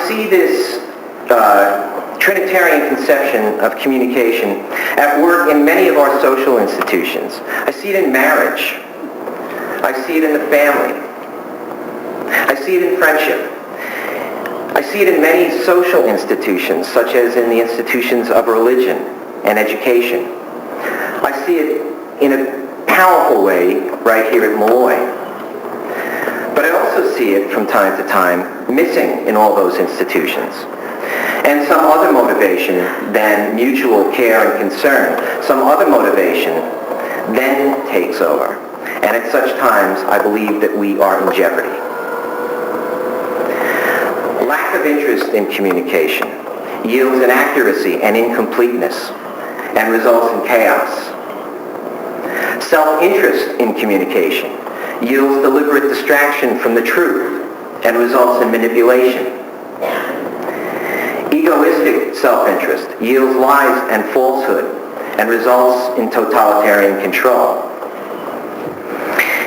see this Trinitarian conception of communication at work in many of our social institutions. I see it in marriage. I see it in the family. I see it in friendship. I see it in many social institutions, such as in the institutions of religion and education. I see it in a powerful way right here at Malloy. But I also see it from time to time missing in all those institutions. And some other motivation than mutual care and concern, some other motivation then takes over. And at such times, I believe that we are in jeopardy. Lack of interest in communication yields inaccuracy and incompleteness and results in chaos. Self-interest in communication yields deliberate distraction from the truth and results in manipulation. Egoistic self-interest yields lies and falsehood and results in totalitarian control.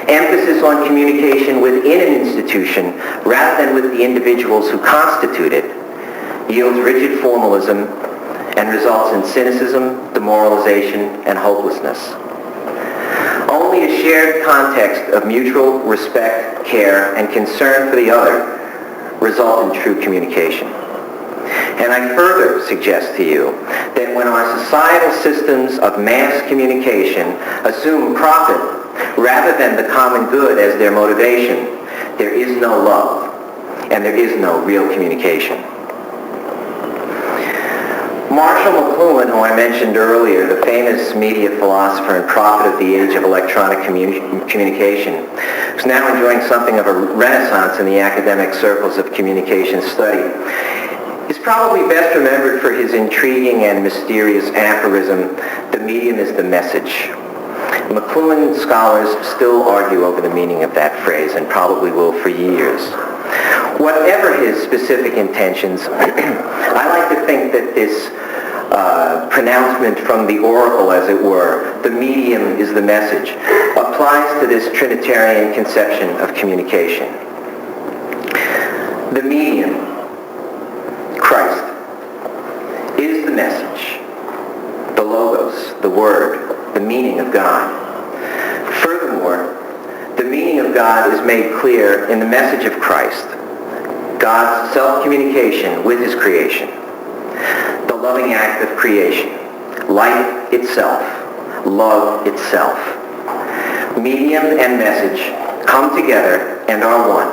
Emphasis on communication within an institution rather than with the individuals who constitute it yields rigid formalism and results in cynicism, demoralization, and hopelessness. Only a shared context of mutual respect, care, and concern for the other result in true communication. And I further suggest to you that when our societal systems of mass communication assume profit rather than the common good as their motivation, there is no love and there is no real communication. Marshall McLuhan, who I mentioned earlier, the famous media philosopher and prophet of the age of electronic communication, is now enjoying something of a renaissance in the academic circles of communication study. He's probably best remembered for his intriguing and mysterious aphorism, "The medium is the message." McLuhan scholars still argue over the meaning of that phrase and probably will for years. Whatever his specific intentions, I like to think that this pronouncement from the oracle, as it were, "the medium is the message," applies to this Trinitarian conception of communication. The medium, Christ, is the message, the logos, the word, the meaning of God. Furthermore, the meaning of God is made clear in the message of Christ, God's self-communication with his creation, the loving act of creation, light itself, love itself. Medium and message come together and are one,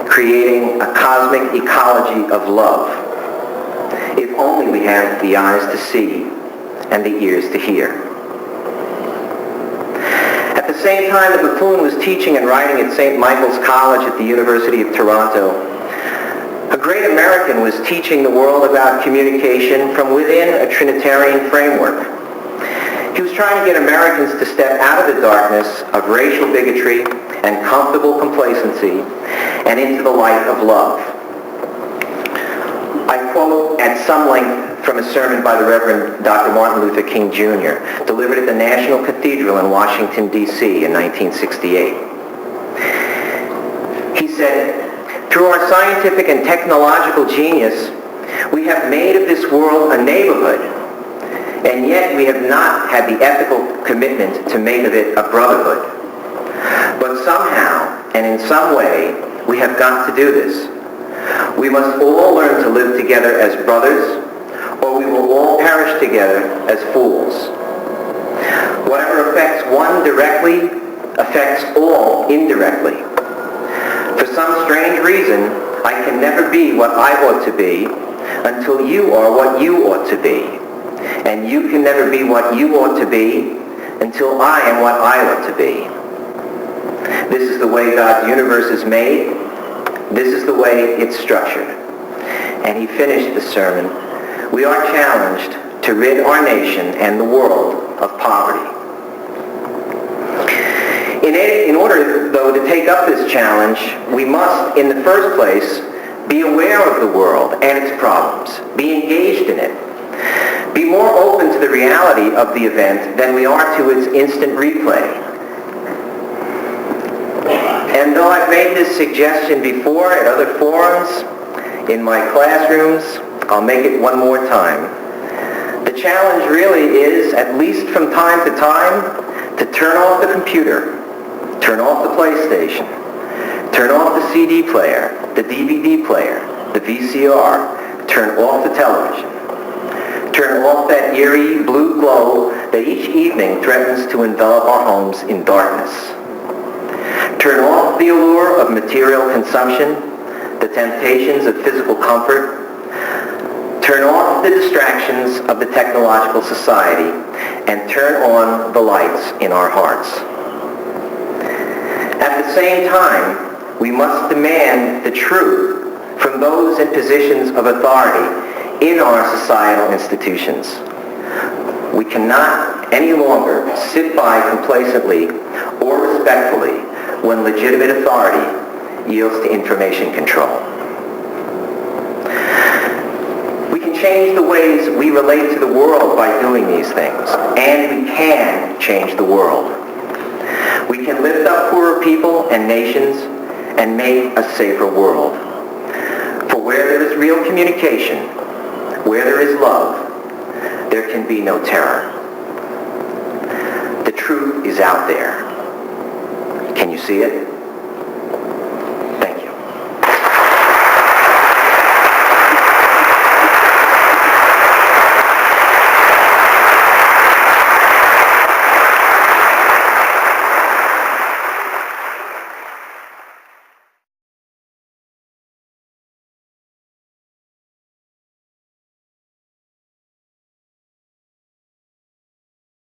creating a cosmic ecology of love, if only we have the eyes to see and the ears to hear. At the same time that McLuhan was teaching and writing at St. Michael's College at the University of Toronto, a great American was teaching the world about communication from within a Trinitarian framework. He was trying to get Americans to step out of the darkness of racial bigotry and comfortable complacency and into the light of love. I quote at some length from a sermon by the Reverend Dr. Martin Luther King Jr., delivered at the National Cathedral in Washington, D.C. in 1968. He said, "Through our scientific and technological genius, we have made of this world a neighborhood, and yet we have not had the ethical commitment to make of it a brotherhood. But somehow, and in some way, we have got to do this. We must all learn to live together as brothers, or we will all perish together as fools. Whatever affects one directly affects all indirectly. For some strange reason, I can never be what I ought to be until you are what you ought to be. And you can never be what you ought to be until I am what I ought to be. This is the way God's universe is made. This is the way it's structured." And he finished the sermon, "We are challenged to rid our nation and the world of poverty." In order, though, to take up this challenge, we must, in the first place, be aware of the world and its problems, be engaged in it, be more open to the reality of the event than we are to its instant replay. And though I've made this suggestion before at other forums, in my classrooms. I'll make it one more time. The challenge really is, at least from time to time, to turn off the computer, turn off the PlayStation, turn off the CD player, the DVD player, the VCR, turn off the television. Turn off that eerie blue glow that each evening threatens to envelop our homes in darkness. Turn off the allure of material consumption, the temptations of physical comfort. Turn off the distractions of the technological society and turn on the lights in our hearts. At the same time, we must demand the truth from those in positions of authority in our societal institutions. We cannot any longer sit by complacently or respectfully when legitimate authority yields to information control. We can change the ways we relate to the world by doing these things, and we can change the world. We can lift up poorer people and nations and make a safer world. For where there is real communication, where there is love, there can be no terror. The truth is out there. Can you see it?